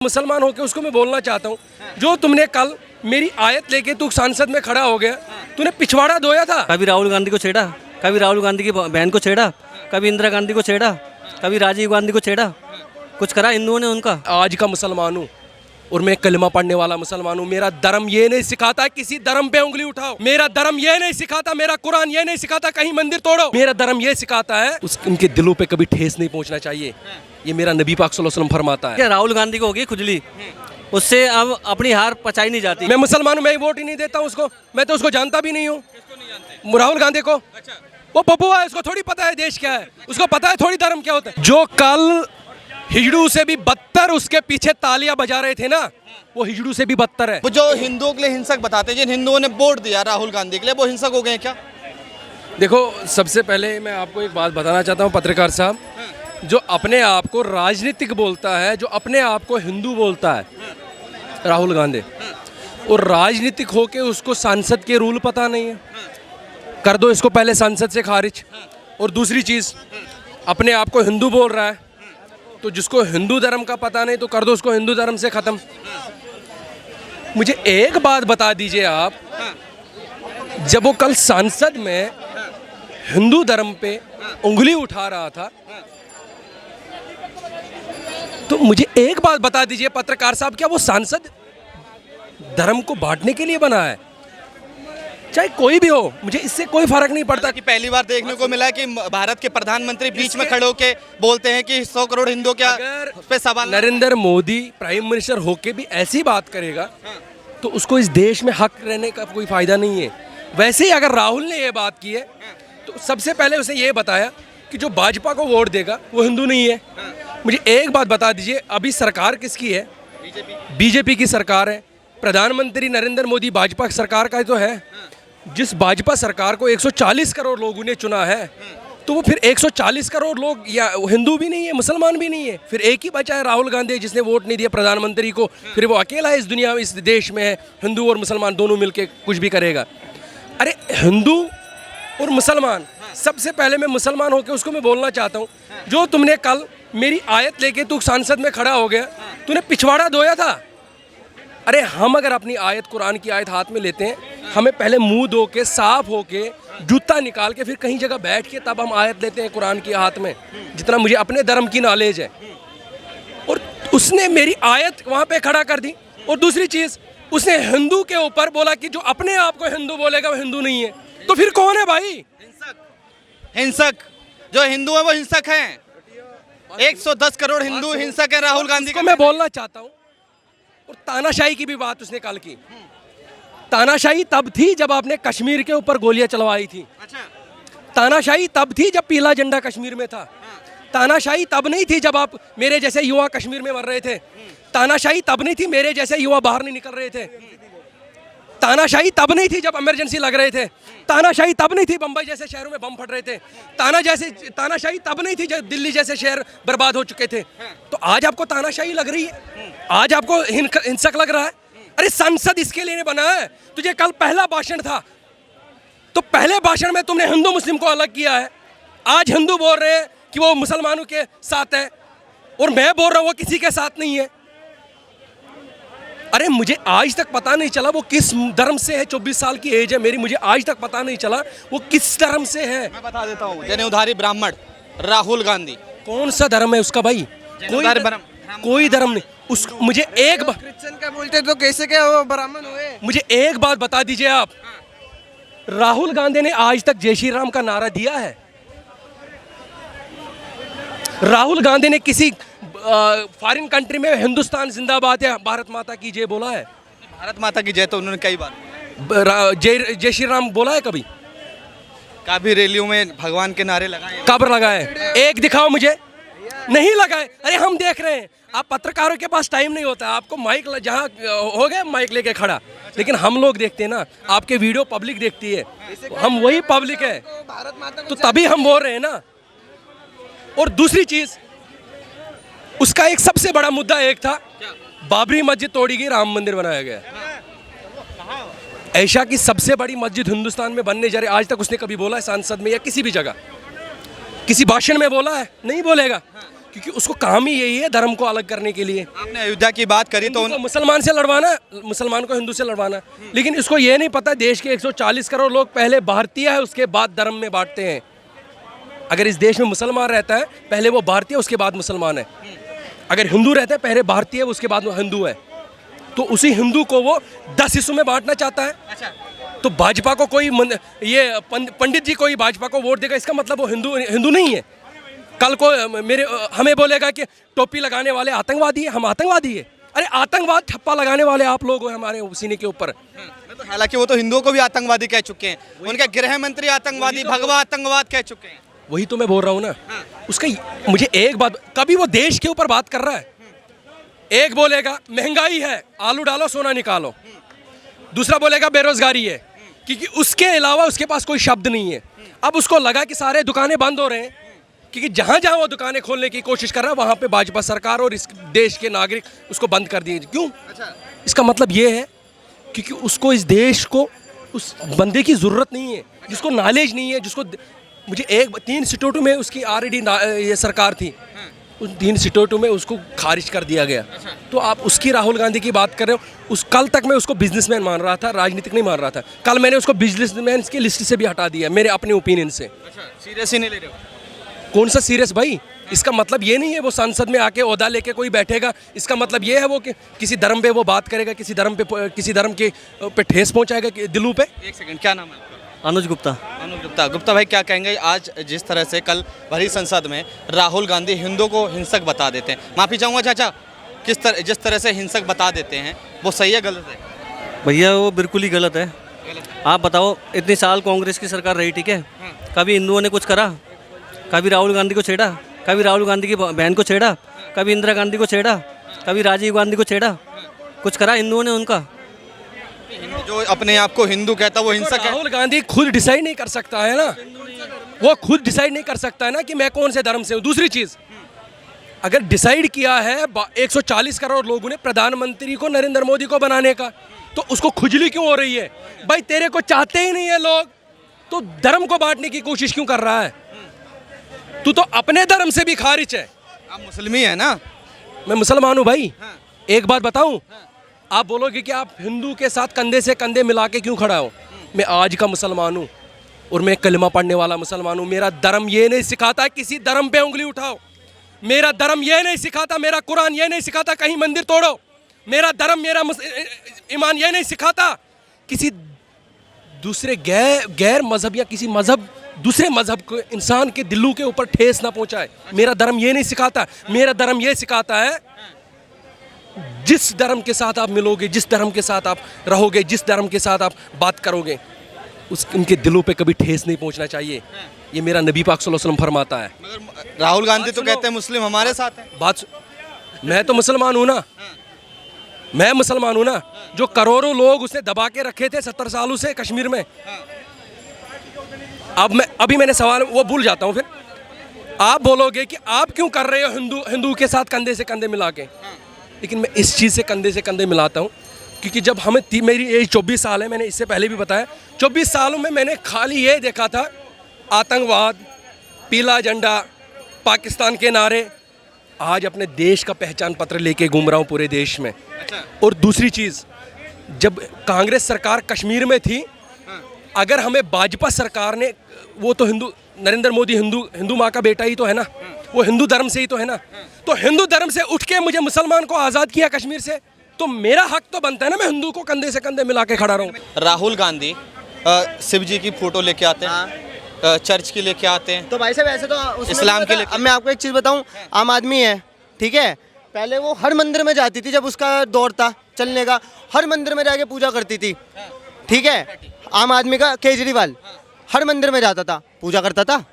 मुसलमान होकर उसको मैं बोलना चाहता हूँ, जो तुमने कल मेरी आयत लेके तू संसद में खड़ा हो गया, तूने पिछवाड़ा धोया था। कभी राहुल गांधी को छेड़ा, कभी राहुल गांधी की बहन को छेड़ा, कभी इंदिरा गांधी को छेड़ा, कभी राजीव गांधी को छेड़ा, कुछ करा हिंदुओं ने उनका। आज का मुसलमान हूँ और मैं कलमा पढ़ने वाला मुसलमान हूँ। मेरा धर्म ये नहीं सिखाता है किसी धर्म पे उंगली उठाओ। मेरा धर्म ये नहीं सिखाता, मेरा कुरान ये नहीं सिखाता कहीं मंदिर तोड़ो। मेरा धर्म ये सिखाता है उनके दिलों पे कभी ठेस नहीं पहुंचना चाहिए। ये मेरा नबी पाक सल्लल्लाहु अलैहि वसल्लम फरमाता है। राहुल गांधी को होगी खुजली, उससे अब अपनी हार पचाई नहीं जाती। मैं मुसलमान हूँ, मैं वोट ही नहीं देता उसको। मैं तो उसको जानता भी नहीं हूँ, राहुल गांधी को। वो पप्पू है, उसको थोड़ी पता है देश क्या है, उसको पता है थोड़ी धर्म क्या होता है। जो कल हिजड़ू से भी बदतर उसके पीछे तालियां बजा रहे थे ना, वो हिजड़ू से भी बदतर है। वो जो हिंदुओं के लिए हिंसक बताते हैं, जिन हिंदुओं ने वोट दिया राहुल गांधी के लिए, वो हिंसक हो गए हैं क्या? देखो, सबसे पहले मैं आपको एक बात बताना चाहता हूँ पत्रकार साहब, जो अपने आप को राजनीतिक बोलता है, जो अपने आप को हिंदू बोलता है राहुल गांधी, और राजनीतिक होके उसको संसद के रूल पता नहीं है। कर दो इसको पहले संसद से खारिज। और दूसरी चीज़, अपने आप को हिंदू बोल रहा है, तो जिसको हिंदू धर्म का पता नहीं तो कर दो उसको हिंदू धर्म से ख़त्म। मुझे एक बात बता दीजिए आप, जब वो कल संसद में हिंदू धर्म पे उंगली उठा रहा था, तो मुझे एक बात बता दीजिए पत्रकार साहब, क्या वो सांसद धर्म को बांटने के लिए बना है? चाहे कोई भी हो, मुझे इससे कोई फर्क नहीं पड़ता। कि पहली बार देखने को मिला है कि भारत के प्रधानमंत्री बीच में खड़े होकर बोलते हैं कि 100 करोड़ हिंदुओं क्या पे सवाल। नरेंद्र मोदी प्राइम मिनिस्टर होके भी ऐसी बात करेगा तो उसको इस देश में हक रहने का कोई फायदा नहीं है। वैसे ही अगर राहुल ने ये बात की है तो सबसे पहले उसने ये बताया कि जो भाजपा को वोट देगा वो हिंदू नहीं है। मुझे एक बात बता दीजिए, अभी सरकार किसकी है? बीजेपी की सरकार है। प्रधानमंत्री नरेंद्र मोदी भाजपा सरकार का तो है। जिस भाजपा सरकार को 140 करोड़ लोगों ने चुना है, तो वो फिर 140 करोड़ लोग या हिंदू भी नहीं है, मुसलमान भी नहीं है। फिर एक ही बचा है राहुल गांधी, जिसने वोट नहीं दिया प्रधानमंत्री को। फिर वो अकेला इस दुनिया में, इस देश में है, हिंदू और मुसलमान दोनों मिलके कुछ भी करेगा। अरे हिंदू और मुसलमान, सबसे पहले मैं मुसलमान होकर उसको मैं बोलना चाहता हूँ, जो तुमने कल मेरी आयत लेके तू संसद में खड़ा हो गया, तूने पिछवाड़ा धोया था। अरे हम अगर अपनी आयत, कुरान की आयत हाथ में लेते हैं, हमें पहले मुंह धो के, साफ होके, जूता निकाल के, फिर कहीं जगह बैठ के तब हम आयत लेते हैं कुरान की हाथ में, जितना मुझे अपने धर्म की नॉलेज है। और उसने मेरी आयत वहाँ पे खड़ा कर दी। और दूसरी चीज़, उसने हिंदू के ऊपर बोला कि जो अपने आप को हिंदू बोलेगा वो हिंदू नहीं है। तो फिर कौन है भाई? हिंसक जो हिंदू है वो हिंसक हैं। 110 करोड़ हिंदू हिंसक है राहुल गांधी को मैं बोलना चाहता हूँ। और तानाशाही की भी बात उसने कल की। तानाशाही तब थी जब आपने कश्मीर के ऊपर गोलियां चलवाई थी। तानाशाही तब थी जब पीला झंडा कश्मीर में था। तानाशाही तब नहीं थी जब आप मेरे जैसे युवा कश्मीर में मर रहे थे। तानाशाही तब नहीं थी मेरे जैसे युवा बाहर नहीं निकल रहे थे। तानाशाही तब नहीं थी जब इमरजेंसी लग रहे थे। तानाशाही तब नहीं थी बंबई जैसे शहरों में बम फट रहे थे। तानाशाही तब नहीं थी जब दिल्ली जैसे शहर बर्बाद हो चुके थे। तो आज आपको तानाशाही लग रही है, आज आपको हिंसक लग रहा है। अरे संसद इसके लिए नहीं बना है। तुझे कल पहला भाषण था, तो पहले भाषण में तुमने हिंदू मुस्लिम को अलग किया है। आज हिंदू बोल रहे हैं कि वो मुसलमानों के साथ है, और मैं बोल रहा हूँ वो किसी के साथ नहीं है। अरे मुझे आज तक पता नहीं चला वो किस धर्म से है। 24 साल की एज है मेरी, मुझे आज तक पता नहीं चला वो किस धर्म से है। मैं बता देता हूँ, जनेऊधारी ब्राह्मण राहुल गांधी। कौन सा धर्म है उसका भाई? कोई धर्म नहीं। उस मुझे एक क्रिश्चियन का बोलते तो कैसे क्या वो ब्राह्मण हुए? मुझे एक बात बता दीजिए आप, राहुल गांधी ने आज तक जय श्री राम का नारा दिया है? राहुल गांधी ने किसी फॉरेन कंट्री में हिंदुस्तान जिंदाबाद या भारत माता की जय बोला है? भारत माता की जय तो उन्होंने कई बार, जय श्री राम बोला है कभी? काफी रैलियों में भगवान के नारे लगाए। कब लगाए? एक दिखाओ मुझे। नहीं लगाए। अरे हम देख रहे हैं, आप पत्रकारों के पास टाइम नहीं होता, आपको माइक जहाँ हो गया माइक लेके खड़ा, लेकिन हम लोग देखते हैं ना, आपके वीडियो पब्लिक देखती है, हम वही पब्लिक है, तो तभी हम बोल रहे हैं ना। और दूसरी चीज, उसका एक सबसे बड़ा मुद्दा एक था, बाबरी मस्जिद तोड़ी गई, राम मंदिर बनाया गया। एशिया की सबसे बड़ी मस्जिद हिंदुस्तान में बनने जा रही, आज तक उसने कभी बोला है संसद में या किसी भी जगह, किसी भाषण में बोला है? नहीं बोलेगा। क्योंकि उसको काम ही यही है धर्म को अलग करने के लिए। आपने अयोध्या की बात करी तो हिंदू को मुसलमान से लड़वाना, मुसलमान को हिंदू से लड़वाना, लेकिन इसको ये नहीं पता देश के 140 करोड़ लोग पहले भारतीय है उसके बाद धर्म में बांटते हैं। अगर इस देश में मुसलमान रहता है पहले वो भारतीय उसके बाद मुसलमान है, अगर हिंदू रहता है पहले भारतीय उसके बाद वो हिंदू है, तो उसी हिंदू को वो 10 हिस्सों में बांटना चाहता है। अच्छा, तो भाजपा को कोई ये पंडित जी कोई भाजपा को वोट देगा इसका मतलब वो हिंदू नहीं है। कल को हमें बोलेगा कि टोपी लगाने वाले आतंकवादी है, हम आतंकवादी है। अरे आतंकवाद ठप्पा लगाने वाले आप लोग हो हमारे सीने के ऊपर। तो हालांकि वो तो हिंदुओं को भी आतंकवादी कह चुके हैं, उनके गृह मंत्री आतंकवादी, भगवा आतंकवाद कह चुके हैं। वही तो मैं बोल रहा हूँ ना। उसका मुझे एक बात, कभी वो देश के ऊपर बात कर रहा है, एक बोलेगा महंगाई है आलू डालो सोना निकालो, दूसरा बोलेगा बेरोजगारी है, क्योंकि उसके अलावा उसके पास कोई शब्द नहीं है। अब उसको लगा कि सारे दुकानें बंद हो रहे हैं, क्योंकि जहाँ जहाँ वो दुकानें खोलने की कोशिश कर रहा है वहाँ पे भाजपा सरकार और इस देश के नागरिक उसको बंद कर दिए। क्यों? इसका मतलब ये है क्योंकि उसको इस देश को उस बंदे की ज़रूरत नहीं है जिसको नॉलेज नहीं है, जिसको मुझे 3 इंस्टीट्यूट में उसकी ऑलरेडी ये सरकार थी, उन 3 इंस्टीट्यूट में उसको खारिज कर दिया गया। तो आप उसकी राहुल गांधी की बात कर रहे हो। कल तक मैं उसको बिजनेसमैन मान रहा था, राजनीतिक नहीं मान रहा था। कल मैंने उसको बिजनेसमैन की लिस्ट से भी हटा दिया मेरे अपने ओपिनियन से। सीरियस ही नहीं ले रहे हो? कौन सा सीरियस भाई? इसका मतलब ये नहीं है वो संसद में आके ओहदा लेके कोई बैठेगा, इसका मतलब ये है वो कि किसी धर्म पे वो बात करेगा, किसी धर्म के पे ठेस पहुंचाएगा दिलों पे। एक सेकंड, क्या नाम है आपका? अनुज गुप्ता। अनुज गुप्ता। गुप्ता भाई क्या कहेंगे, आज जिस तरह से कल भरी संसद में राहुल गांधी हिंदुओं को हिंसक बता देते हैं, माफ़ी चाहूँगा चाचा, जिस तरह से हिंसक बता देते हैं वो सही है गलत है? भैया वो बिल्कुल ही गलत है। आप बताओ, इतनी साल कांग्रेस की सरकार रही, ठीक है, कभी हिंदुओं ने कुछ करा? कभी राहुल गांधी को छेड़ा? कभी राहुल गांधी की बहन को छेड़ा? कभी इंदिरा गांधी को छेड़ा? कभी राजीव गांधी को छेड़ा? कुछ करा हिंदुओं ने उनका? जो अपने आप को हिंदू कहता है वो हिंसक है। राहुल गांधी खुद डिसाइड नहीं कर सकता है ना, वो खुद डिसाइड नहीं कर सकता है ना कि मैं कौन से धर्म से हूँ। दूसरी चीज़, अगर डिसाइड किया है 140 करोड़ लोगों ने प्रधानमंत्री को नरेंद्र मोदी को बनाने का, तो उसको खुजली क्यों हो रही है? भाई तेरे को चाहते ही नहीं है लोग, तो धर्म को बांटने की कोशिश क्यों कर रहा है? तू तो अपने धर्म से भी खारिज है। आप मुस्लिम ही है ना? मैं मुसलमान हूँ भाई। एक बात बताऊँ, आप बोलोगे कि आप हिंदू के साथ कंधे से कंधे मिला के क्यों खड़ा हो? मैं आज का मुसलमान हूँ और मैं कलमा पढ़ने वाला मुसलमान हूँ। मेरा धर्म ये नहीं सिखाता है किसी धर्म पे उंगली उठाओ, मेरा धर्म ये नहीं सिखाता, मेरा कुरान ये नहीं सिखाता कहीं मंदिर तोड़ो, मेरा धर्म मेरा ईमान ये नहीं सिखाता किसी दूसरे गैर मजहब या किसी मजहब दूसरे मजहब को इंसान के दिलों के ऊपर ठेस ना पहुंचाए। मेरा धर्म ये नहीं सिखाता। मेरा धर्म ये सिखाता है जिस धर्म के साथ आप मिलोगे, जिस धर्म के साथ आप रहोगे, जिस धर्म के साथ आप बात करोगे, उनके दिलों पे कभी ठेस नहीं पहुंचना चाहिए। ये मेरा नबी पाक सल्लल्लाहु अलैहि वसल्लम फरमाता है। मगर राहुल गांधी तो कहते हैं मुस्लिम हमारे साथ है। मैं तो मुसलमान हूँ ना, मैं मुसलमान हूँ ना। जो करोड़ों लोग उसे दबा के रखे थे 70 सालों से कश्मीर में, अभी मैंने सवाल वो भूल जाता हूँ। फिर आप बोलोगे कि आप क्यों कर रहे हो हिंदू के साथ कंधे से कंधे मिला के, लेकिन मैं इस चीज़ से कंधे से कंधे मिलाता हूँ क्योंकि जब हमें मेरी एज 24 साल है, मैंने इससे पहले भी बताया, 24 सालों में मैंने खाली ये देखा था आतंकवाद, पीला झंडा, पाकिस्तान के नारे। आज अपने देश का पहचान पत्र लेके घूम रहा हूँ पूरे देश में। और दूसरी चीज़, जब कांग्रेस सरकार कश्मीर में थी, अगर हमें भाजपा सरकार ने, वो तो नरेंद्र मोदी हिंदू माँ का बेटा ही तो है ना, वो हिंदू धर्म से ही तो है ना, तो हिंदू धर्म से उठ के मुझे मुसलमान को आज़ाद किया कश्मीर से, तो मेरा हक तो बनता है ना मैं हिंदू को कंधे से कंधे मिला के खड़ा रहूँ। राहुल गांधी शिव जी की फोटो लेके आते हैं, चर्च की लेके आते हैं, तो भाई साहब ऐसे तो इस्लाम के लेके। अब मैं आपको एक चीज़ बताऊं, आम आदमी है, ठीक है, पहले वो हर मंदिर में जाती थी, जब उसका दौर था चलने का, हर मंदिर में जाके पूजा करती थी, ठीक है। आम आदमी का केजरीवाल हर मंदिर में जाता था, पूजा करता था।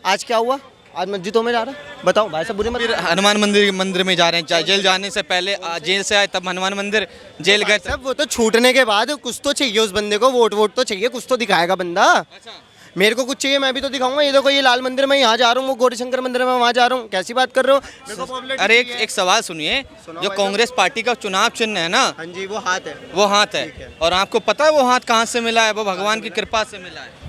आज क्या हुआ? आज मस्जिदों में जा रहा है। बताओ भाई साहब, बुरे मत। फिर हनुमान मंदिर में जा रहे हैं, जेल जाने से पहले, जेल से आए तब हनुमान मंदिर, जेल गए सब वो तो छूटने के बाद कुछ तो चाहिए उस बंदे को, वोट तो चाहिए, कुछ तो दिखाएगा बंदा। मेरे को कुछ चाहिए, मैं भी तो दिखाऊंगा। ये देखो, ये लाल मंदिर में यहाँ जा रहा हूँ, वो गौरी शंकर मंदिर में वहाँ जा रहा हूँ। कैसी बात कर रहे हो? अरे एक सवाल सुनिए, जो कांग्रेस पार्टी का चुनाव चिन्ह है ना, हाँ जी, वो हाथ है, वो हाथ है। और आपको पता है वो हाथ कहाँ से मिला है? वो भगवान की कृपा से मिला है।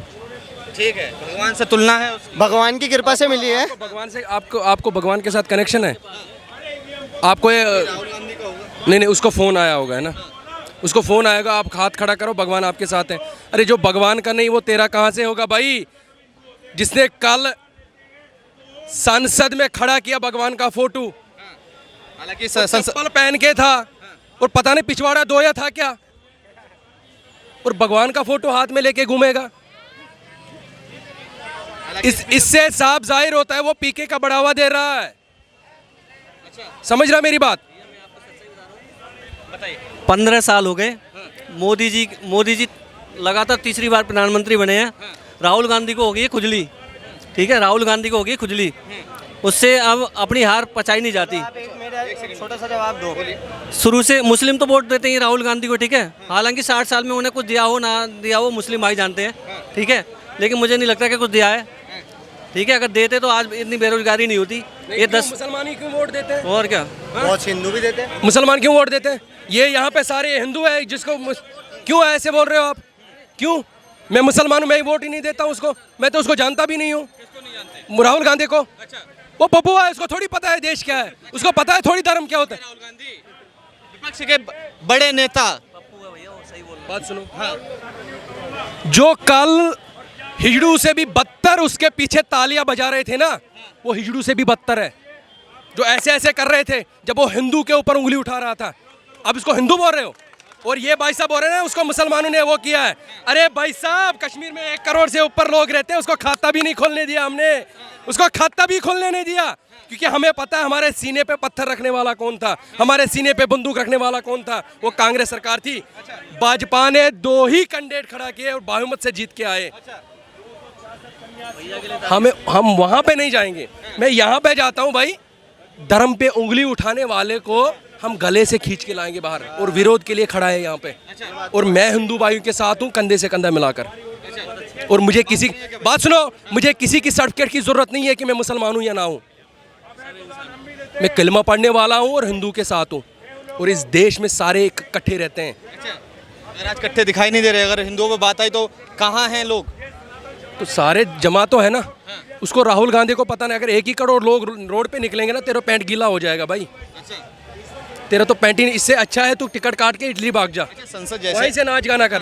ठीक है, भगवान से तुलना है उसकी। भगवान की कृपा से मिली है। भगवान से आपको भगवान के साथ कनेक्शन है? आपको ये राहुल गांधी का होगा। नहीं उसको फ़ोन आया होगा, है ना? उसको फ़ोन आएगा, आप हाथ खड़ा करो, भगवान आपके साथ है। अरे जो भगवान का नहीं वो तेरा कहाँ से होगा भाई? जिसने कल संसद में खड़ा किया भगवान का फोटो, हालांकि चप्पल पहन के था और पता नहीं पिछवाड़ा धोया था क्या, और भगवान का फोटो हाथ में लेके घूमेगा। इससे साफ जाहिर होता है वो पीके का बढ़ावा दे रहा है। समझ रहा मेरी बात? बताइए। 15 साल हो गए मोदी जी लगातार तीसरी बार प्रधानमंत्री बने हैं। राहुल गांधी को हो गई है खुजली, ठीक है, राहुल गांधी को हो गई खुजली, उससे अब अपनी हार पचाई नहीं जाती। छोटा सा जवाब दो। शुरू से मुस्लिम तो वोट देते हैं राहुल गांधी को, ठीक है, हालांकि 60 साल में उन्हें कुछ दिया हो ना दिया हो मुस्लिम भाई जानते हैं, ठीक है, लेकिन मुझे नहीं लगता कि कुछ दिया है, ठीक है। अगर देते तो आज इतनी बेरोजगारी नहीं होती। ये 10 मुसलमान ही क्यों वोट देते हैं? और क्या, बहुत हिंदू भी देते हैं। मुसलमान क्यों वोट देते हैं? ये यहाँ पे सारे हिंदू है, जिसको क्यों ऐसे बोल रहे हो आप? क्यों? मैं मुसलमान हूँ, मैं वोट ही नहीं देता हूँ उसको, मैं तो उसको जानता भी नहीं हूँ। राहुल गांधी को वो पप्पू है, उसको थोड़ी पता है देश क्या है, उसको पता है थोड़ी धर्म क्या होता है। राहुल गांधी विपक्ष के बड़े नेता। बात सुनो, जो कल हिजड़ू से भी बदतर उसके पीछे तालियां बजा रहे थे ना, वो हिजड़ू से भी बदतर है। जो ऐसे ऐसे कर रहे थे जब वो हिंदू के ऊपर उंगली उठा रहा था, अब इसको हिंदू बोल रहे हो। और ये भाई साहब बोल रहे हैं उसको मुसलमानों ने वो किया है। अरे भाई साहब, कश्मीर में 1 करोड़ से ऊपर लोग रहते हैं, उसको खाता भी नहीं खोलने दिया हमने, उसको खाता भी खोलने नहीं दिया, क्योंकि हमें पता है हमारे सीने पे पत्थर रखने वाला कौन था, हमारे सीने पे बंदूक रखने वाला कौन था। वो कांग्रेस सरकार थी। भाजपा ने 2 ही कैंडिडेट खड़ा किए और बहुमत से जीत के आए। हम वहां पे नहीं जाएंगे, मैं यहाँ पे जाता हूँ भाई। धर्म पे उंगली उठाने वाले को हम गले से खींच के लाएंगे बाहर, और विरोध के लिए खड़ा है यहाँ पे। और मैं हिंदू भाइयों के साथ हूँ, कंधे से कंधा मिलाकर। और मुझे किसी बात सुनो, मुझे किसी की सर्टिफिकेट की जरूरत नहीं है कि मैं मुसलमान हूँ या ना हूँ। मैं कलमा पढ़ने वाला हूँ और हिंदू के साथ हूँ, और इस देश में सारे इकट्ठे रहते हैं। अगर आज इकट्ठे दिखाई नहीं दे रहे, अगर हिंदुओं में बात आई तो कहाँ हैं लोग? तो सारे जमा तो है ना। उसको राहुल गांधी को पता नहीं, अगर 1 ही करोड़ लोग रोड पे निकलेंगे ना, तेरा पैंट गीला हो जाएगा भाई। तेरा तो पैंट ही, इससे अच्छा है तू टिकट काट के इटली भाग जा, संसद वहीं जैसे से नाच गाना कर ले।